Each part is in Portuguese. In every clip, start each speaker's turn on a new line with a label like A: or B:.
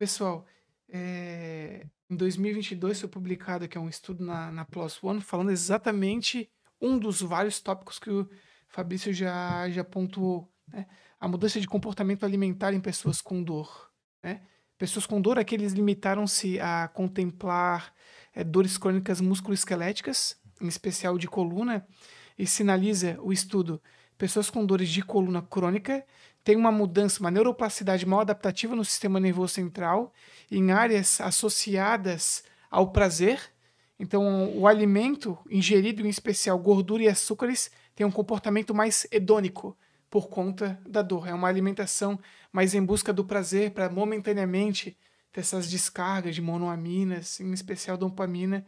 A: Pessoal, em 2022 foi publicado aqui um estudo na PLOS ONE falando exatamente um dos vários tópicos que o Fabrício já pontuou, né? A mudança de comportamento alimentar em pessoas com dor, né? Pessoas com dor, aqui eles limitaram-se a contemplar dores crônicas musculoesqueléticas, em especial de coluna, e sinaliza o estudo. Pessoas com dores de coluna crônica têm uma mudança, uma neuroplasticidade mal adaptativa no sistema nervoso central, em áreas associadas ao prazer. Então, o alimento ingerido, em especial gordura e açúcares, tem um comportamento mais hedônico por conta da dor. É uma alimentação mais em busca do prazer, para momentaneamente ter essas descargas de monoaminas, em especial dopamina,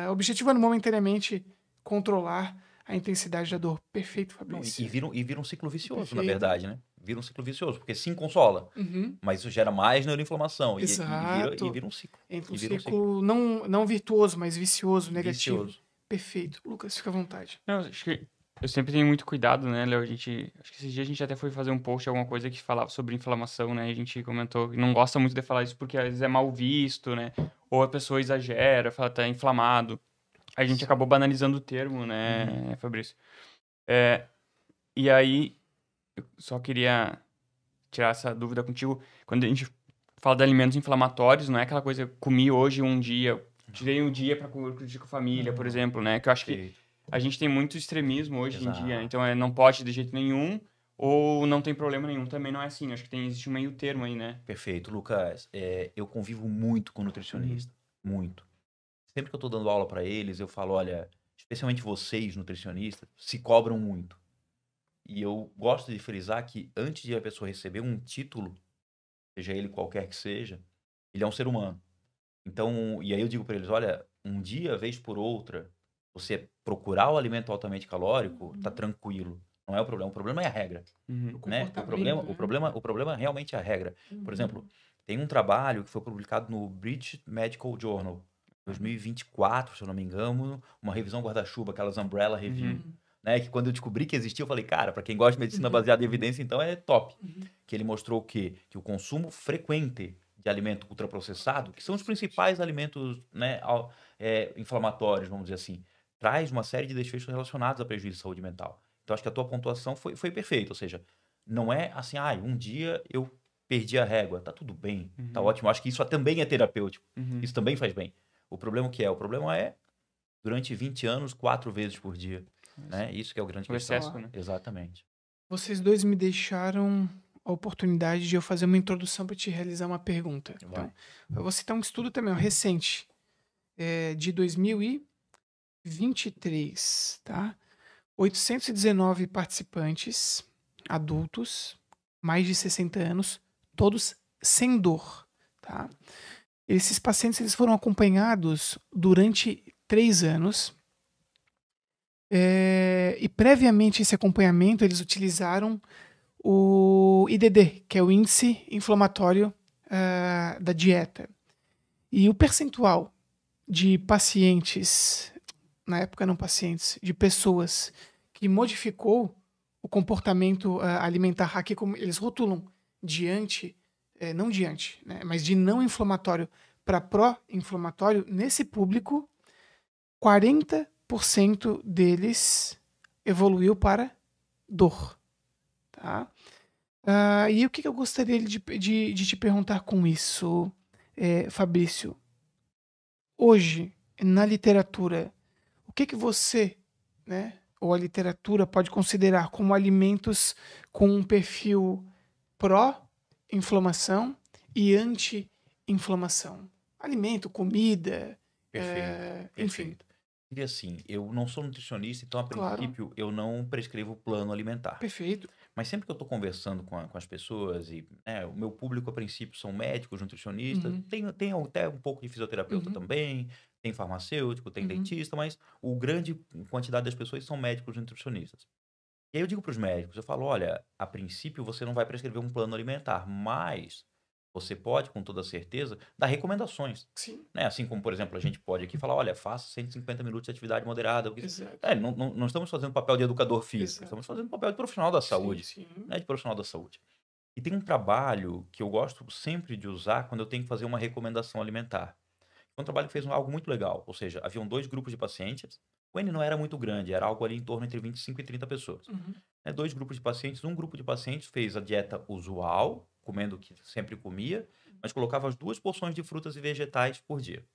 A: objetivando momentaneamente controlar a intensidade da dor. Perfeito,
B: Não,
A: Fabrício.
B: e vira um ciclo vicioso, na
A: Perfeito.
B: verdade, né? Vira um ciclo vicioso, porque sim, consola,
A: Uhum.
B: mas isso gera mais neuroinflamação e
A: Exato.
B: vira um ciclo.
A: Entra um
B: E vira um ciclo
A: ciclo não virtuoso, mas vicioso, negativo.
B: vicioso.
A: Perfeito. Lucas, fica à vontade.
C: Não, acho que eu sempre tenho muito cuidado, né, Léo? Acho que esses dias a gente até foi fazer um post, alguma coisa que falava sobre inflamação, né? A gente comentou que não gosta muito de falar isso porque às vezes é mal visto, né? Ou a pessoa exagera, fala tá inflamado. A gente acabou banalizando o termo,
B: Uhum.
C: né, Fabrício? É, e aí, eu só queria tirar essa dúvida contigo. Quando a gente fala de alimentos inflamatórios, não é aquela coisa, comi hoje um dia, tirei um dia para curtir com a família, por
B: Não,
C: exemplo, né? Que eu acho que
B: perfeito.
C: a gente tem muito extremismo hoje em dia,
B: Exato.
C: então não pode de jeito nenhum, ou não tem problema nenhum, também não é assim. Acho que existe um meio termo aí, né?
B: Perfeito. Lucas, eu convivo muito com
C: Uhum.
B: nutricionista. Muito. Sempre que eu tô dando aula para eles, eu falo, olha, especialmente vocês, nutricionistas, se cobram muito. E eu gosto de frisar que antes de a pessoa receber um título, seja ele qualquer que seja, ele é um ser humano. Então, e aí eu digo para eles, olha, um dia, vez por outra, você procurar o alimento altamente calórico, tá
A: Uhum.
B: tranquilo. Não é o problema é a regra,
A: O
C: Uhum.
B: né?
A: comportamento, né?
B: O problema realmente é a regra. Por exemplo,
A: Uhum.
B: tem um trabalho que foi publicado no British Medical Journal, 2024, se eu não me engano, uma revisão guarda-chuva, aquelas Umbrella Review,
C: Uhum.
A: Uhum.
B: né? Que quando eu descobri que existia, eu falei, cara, para quem gosta de medicina
A: Uhum.
B: baseada em evidência, então é top.
A: Uhum.
B: Que ele mostrou o quê? Que o consumo frequente de alimento ultraprocessado, que são os
A: Interessante.
B: principais alimentos, né, inflamatórios, vamos dizer assim, traz uma série de desfechos relacionados a prejuízo de saúde mental. Então, acho que a tua pontuação foi perfeita, ou seja, não é assim, um dia eu perdi a régua, tá tudo bem, tá
C: Uhum.
B: ótimo. Acho que isso também é terapêutico,
C: Uhum.
B: isso também faz bem. O problema o que é? O problema é, durante 20 anos, 4 vezes por dia, né? Isso que é a grande
C: O
B: questão.
C: excesso,
A: Ó,
C: né?
B: Exatamente.
A: vocês dois me deixaram a oportunidade de eu fazer uma introdução para te realizar uma pergunta. Então,
B: Vai.
A: eu vou citar um estudo também, ó, recente, de 2023, tá? 819 participantes, adultos, mais de 60 anos, todos sem dor, tá? Esses pacientes eles foram acompanhados durante 3 anos. E previamente esse acompanhamento, eles utilizaram o IDD, que é o índice inflamatório da dieta. E o percentual de pacientes, na época não pacientes, de pessoas que modificou o comportamento alimentar, aqui como eles rotulam diante, não diante, né, mas de não inflamatório para pró-inflamatório, nesse público, 40% deles evoluiu para dor. Tá? E o que eu gostaria de te perguntar com isso, Fabrício? Hoje, na literatura, o que você, né, ou a literatura pode considerar como alimentos com um perfil pró-inflamação e anti-inflamação? Alimento, comida,
B: Perfeito,
A: enfim,
B: perfeito. E assim, eu não sou nutricionista, então a
A: claro,
B: princípio eu não prescrevo plano alimentar.
A: perfeito.
B: Mas sempre que eu estou conversando com as pessoas e o meu público a princípio são médicos, nutricionistas,
A: Uhum,
B: tem até um pouco de fisioterapeuta
A: uhum,
B: também, tem farmacêutico, tem
A: uhum,
B: dentista, mas o grande quantidade das pessoas são médicos nutricionistas. E aí eu digo para os médicos, eu falo, olha, a princípio você não vai prescrever um plano alimentar, mas você pode, com toda certeza, dar recomendações.
A: sim,
B: Né? Assim como, por exemplo, a gente pode aqui falar, olha, faça 150 minutos de atividade moderada.
A: exato,
B: Não estamos fazendo papel de educador físico, estamos
A: exato.
B: fazendo papel de profissional da
A: Sim,
B: saúde,
A: sim.
B: né? De profissional da saúde. E tem um trabalho que eu gosto sempre de usar quando eu tenho que fazer uma recomendação alimentar. Foi um trabalho que fez algo muito legal, ou seja, haviam 2 grupos de pacientes, o N não era muito grande, era algo ali em torno entre 25 e 30 pessoas.
A: Uhum.
B: 2 grupos de pacientes, um grupo de pacientes fez a dieta usual, comendo o que sempre comia, mas colocava as 2 porções de frutas e vegetais por dia.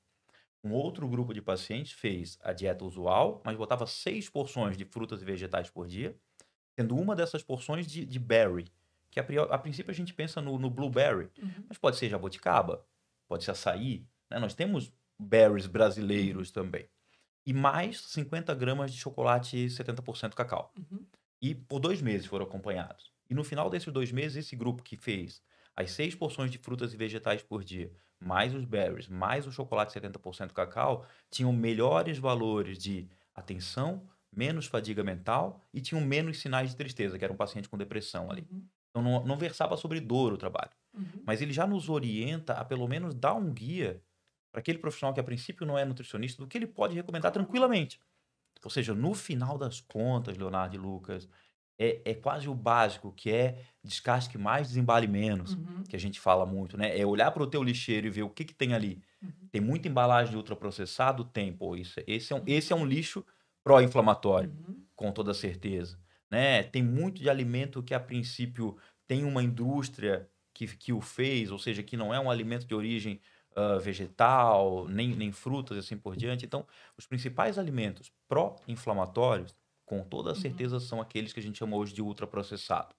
B: Um outro grupo de pacientes fez a dieta usual, mas botava 6 porções de frutas e vegetais por dia, tendo uma dessas porções de berry, que a princípio a gente pensa no blueberry,
A: Uhum.
B: mas pode ser jabuticaba, pode ser açaí, né? Nós temos berries brasileiros também. E mais 50 gramas de chocolate 70% cacau.
A: Uhum.
B: E por 2 meses foram acompanhados. E no final desses 2 meses, esse grupo que fez as 6 porções de frutas e vegetais por dia, mais os berries, mais o chocolate 70% cacau, tinham melhores valores de atenção, menos fadiga mental e tinham menos sinais de tristeza, que era um paciente com depressão ali.
A: Uhum.
B: Então não versava sobre dor o trabalho.
A: Uhum.
B: Mas ele já nos orienta a pelo menos dar um guia para aquele profissional que a princípio não é nutricionista, do que ele pode recomendar tranquilamente. Ou seja, no final das contas, Leonardo e Lucas, é quase o básico, que é descasque mais, desembale menos,
A: Uhum.
B: que a gente fala muito, né? É olhar para o teu lixeiro e ver o que tem ali.
A: Uhum.
B: Tem muita embalagem de ultraprocessado? Tem, pô. Esse é um lixo pró-inflamatório,
A: Uhum.
B: com toda certeza, né? Tem muito de alimento que, a princípio, tem uma indústria que o fez, ou seja, que não é um alimento de origem vegetal, nem frutas e assim por diante. Então, os principais alimentos pró-inflamatórios, com toda
A: Uhum.
B: certeza, são aqueles que a gente chama hoje de ultraprocessado.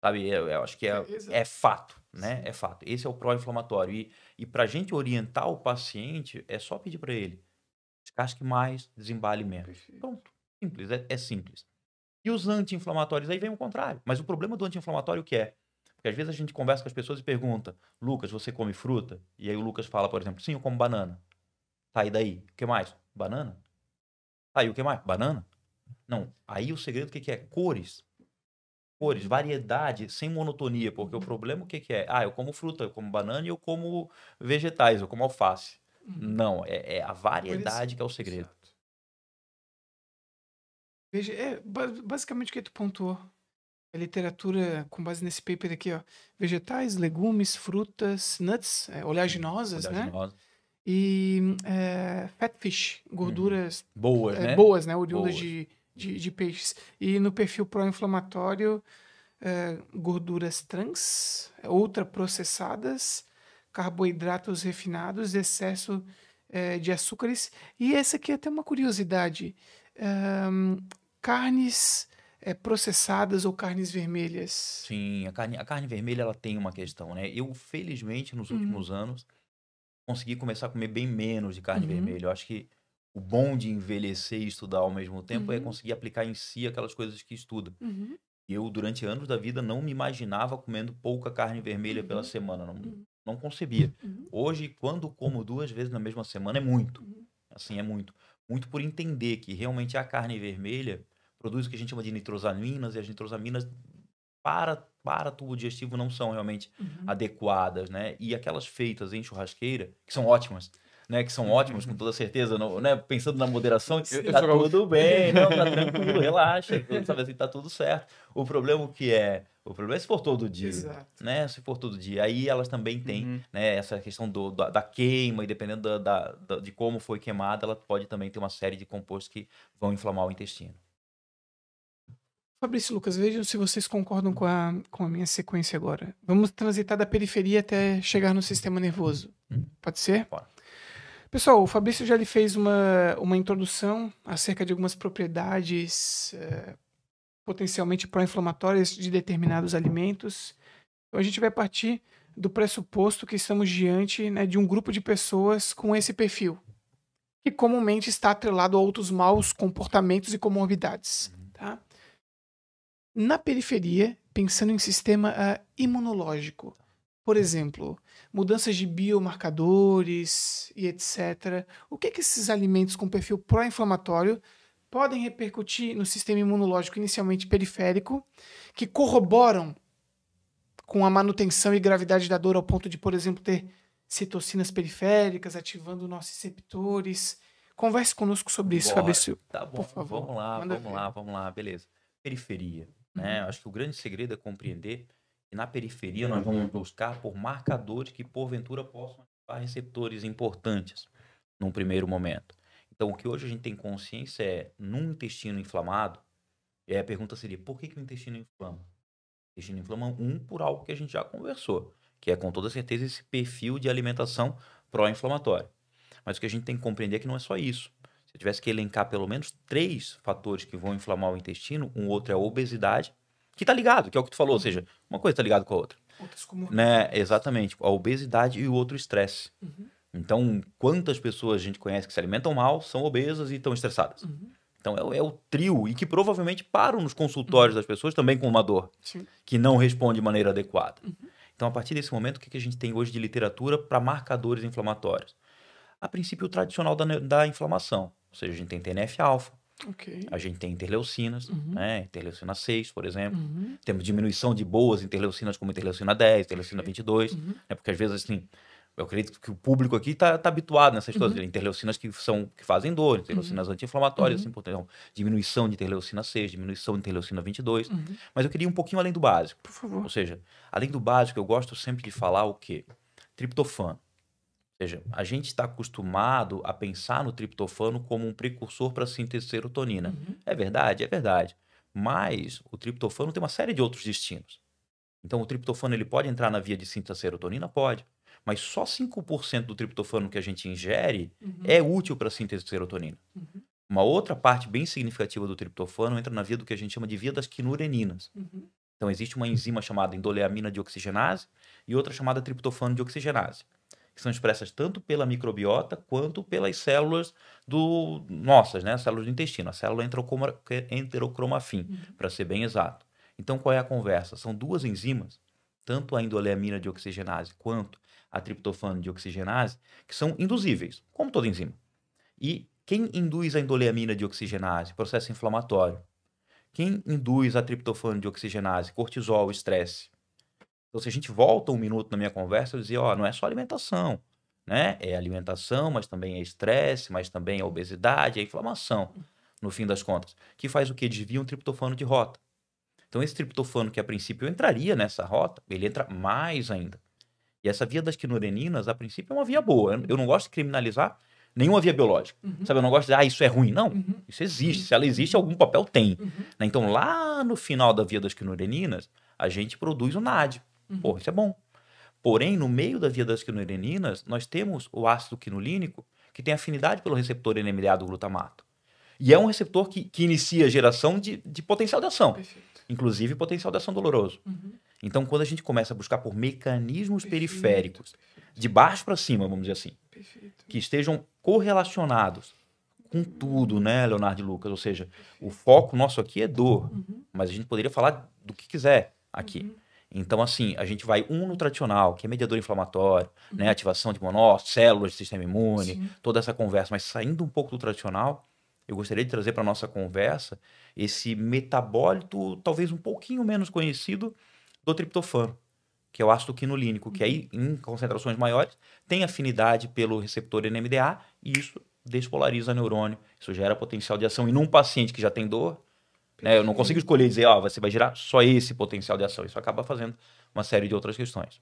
B: Sabe, eu acho que é
A: Exato.
B: fato, né?
A: Sim.
B: É fato. Esse é o pró-inflamatório. E para a gente orientar o paciente, é só pedir para ele: descasque mais, desembale menos.
A: Perfeito.
B: Pronto. Simples, é simples. E os anti-inflamatórios, aí vem o contrário. Mas o problema do anti-inflamatório o que é? Porque às vezes a gente conversa com as pessoas e pergunta: Lucas, você come fruta? E aí o Lucas fala, por exemplo: sim, eu como banana. Tá, e daí? O que mais? Banana? Tá, e o que mais? Banana? Não. Aí o segredo o que é? Cores. Cores, variedade, sem monotonia. Porque o
A: Uhum.
B: problema o que é? Ah, eu como fruta, eu como banana e eu como vegetais, eu como alface.
A: Uhum.
B: Não, é a variedade que é o
A: Parecido.
B: segredo.
A: Exato. Veja, basicamente o que tu pontuou. A literatura com base nesse paper aqui, ó. Vegetais, legumes, frutas, nuts, oleaginosas, né?
B: Oleaginosa.
A: E fat fish,
B: Uhum.
A: gorduras
B: Boas, né?
A: boas, né? Oriundas
B: Boas.
A: de peixes. E no perfil pró-inflamatório, gorduras trans, ultraprocessadas, carboidratos refinados, excesso de açúcares. E essa aqui é até uma curiosidade. ahn, carnes processadas ou carnes vermelhas.
B: Sim, a carne vermelha ela tem uma questão, né? Eu, felizmente, nos
A: Uhum,
B: últimos anos, consegui começar a comer bem menos de carne
A: uhum,
B: vermelha. Eu acho que o bom de envelhecer e estudar ao mesmo tempo é
A: uhum,
B: conseguir aplicar em si aquelas coisas que estuda.
A: uhum,
B: Eu, durante anos da vida, não me imaginava comendo pouca carne vermelha pela
A: uhum,
B: semana. Não,
A: uhum,
B: não concebia.
A: uhum,
B: Hoje, quando como 2 vezes na mesma semana, é muito.
A: uhum,
B: Assim, é muito. Muito por entender que realmente a carne vermelha produz o que a gente chama de nitrosaminas, e as nitrosaminas para tubo digestivo não são realmente
A: uhum.
B: adequadas, né? E aquelas feitas em churrasqueira, que são ótimas, né? Que são ótimas, com toda certeza, né? Pensando na moderação,
C: Eu
B: tá
C: sou gaúcho.
B: tudo bem, não, tá tranquilo, relaxa, sabe assim, tá tudo certo. O problema é se for todo dia,
A: Exato.
B: né? Se for todo dia. Aí elas também têm,
C: Uhum.
B: né? Essa questão da queima, e dependendo de como foi queimada, ela pode também ter uma série de compostos que vão inflamar o intestino.
A: Fabrício e Lucas, vejam se vocês concordam com a minha sequência agora. Vamos transitar da periferia até chegar no sistema nervoso. Pode ser?
B: Bora.
A: Pessoal, o Fabrício já lhe fez uma introdução acerca de algumas propriedades potencialmente pró-inflamatórias de determinados alimentos. Então a gente vai partir do pressuposto que estamos diante, né, de um grupo de pessoas com esse perfil, que comumente está atrelado a outros maus comportamentos e comorbidades.
B: Uhum.
A: Tá? Na periferia, pensando em sistema imunológico, por exemplo, mudanças de biomarcadores e etc. O que esses alimentos com perfil pró-inflamatório podem repercutir no sistema imunológico inicialmente periférico, que corroboram com a manutenção e gravidade da dor ao ponto de, por exemplo, ter citocinas periféricas ativando nossos receptores. Converse conosco sobre isso,
B: Bora.
A: Fabrício,
B: Tá
A: por
B: bom.
A: favor.
B: Vamos lá,
A: Manda
B: vamos
A: ver.
B: lá, vamos lá. Beleza. Periferia, né?
A: Uhum,
B: Acho que o grande segredo é compreender que E na periferia nós vamos buscar por marcadores que porventura possam ativar receptores importantes num primeiro momento. Então, o que hoje a gente tem consciência é, num intestino inflamado, e aí a pergunta seria, por que o intestino inflama? O intestino inflama por algo que a gente já conversou, que é com toda certeza esse perfil de alimentação pró-inflamatória. Mas o que a gente tem que compreender é que não é só isso. Se eu tivesse que elencar pelo menos 3 fatores que vão inflamar o intestino, um outro é a obesidade, que está ligado, que é o que tu falou, ou seja, uma coisa está ligada com a outra.
A: Outras como...
B: Né? Exatamente, a obesidade e o outro estresse. Então, quantas pessoas a gente conhece que se alimentam mal, são obesas e estão estressadas? Então, é o trio, e que provavelmente param nos consultórios das pessoas também com uma dor,
A: Sim.
B: que não responde de maneira adequada. Então, a partir desse momento, o que a gente tem hoje de literatura para marcadores inflamatórios? A princípio, o tradicional da inflamação. Ou seja, a gente tem TNF-alfa,
A: Ok.
B: a gente tem interleucinas, né? Interleucina 6, por exemplo. Temos diminuição de boas interleucinas, como interleucina 10, interleucina 22, né? Porque às vezes, assim, eu acredito que o público aqui está habituado nessas coisas. Interleucinas que fazem dor, interleucinas anti-inflamatórias, assim, então, diminuição de interleucina 6, diminuição de interleucina 22. Mas eu queria ir um pouquinho além do básico.
A: Por favor.
B: Ou seja, além do básico, eu gosto sempre de falar o quê? Triptofano. Ou seja, a gente está acostumado a pensar no triptofano como um precursor para a síntese de serotonina. É verdade, é verdade. Mas o triptofano tem uma série de outros destinos. Então, o triptofano ele pode entrar na via de síntese da serotonina? Pode. Mas só 5% do triptofano que a gente ingere é útil para a síntese de serotonina. Uma outra parte bem significativa do triptofano entra na via do que a gente chama de via das quinureninas. Então, existe uma enzima chamada endoleamina de oxigenase e outra chamada triptofano de oxigenase, que são expressas tanto pela microbiota quanto pelas células nossas, né? As células do intestino, a célula enterocromafim, para ser bem exato. Então, qual é a conversa? São 2 enzimas, tanto a endoleamina de oxigenase quanto a triptofano de oxigenase, que são induzíveis, como toda enzima. E quem induz a endoleamina de oxigenase? Processo inflamatório. Quem induz a triptofano de oxigenase? Cortisol, estresse. Então, se a gente volta um minuto na minha conversa, eu dizia, não é só alimentação, né? É alimentação, mas também é estresse, mas também é obesidade, é inflamação, no fim das contas. Que faz o quê? Desvia um triptofano de rota. Então, esse triptofano que a princípio entraria nessa rota, ele entra mais ainda. E essa via das quinureninas, a princípio, é uma via boa. Eu não gosto de criminalizar nenhuma via biológica. Sabe, eu não gosto de dizer, isso é ruim. Não, isso existe. Se ela existe, algum papel tem. Né? Então, lá no final da via das quinureninas, a gente produz o NAD. Pô, isso é bom. Porém, no meio da via das quinureninas, nós temos o ácido quinolínico, que tem afinidade pelo receptor NMDA do glutamato. E é um receptor que inicia a geração de potencial de ação.
A: Perfeito.
B: Inclusive potencial de ação doloroso. Então, quando a gente começa a buscar por mecanismos periféricos, de baixo para cima, vamos dizer assim, que estejam correlacionados com tudo, né, Leonardo e Lucas? Ou seja, o foco nosso aqui é dor, mas a gente poderia falar do que quiser aqui. Então, assim, a gente vai no tradicional, que é mediador inflamatório, né, ativação de monócitos, células do sistema imune, toda essa conversa, mas saindo um pouco do tradicional, eu gostaria de trazer para a nossa conversa esse metabólito, talvez um pouquinho menos conhecido, do triptofano, que é o ácido quinolínico, que aí, em concentrações maiores, tem afinidade pelo receptor NMDA e isso despolariza o neurônio. Isso gera potencial de ação. E num paciente que já tem dor, né, eu não consigo escolher e dizer, você vai gerar só esse potencial de ação. Isso acaba fazendo uma série de outras questões.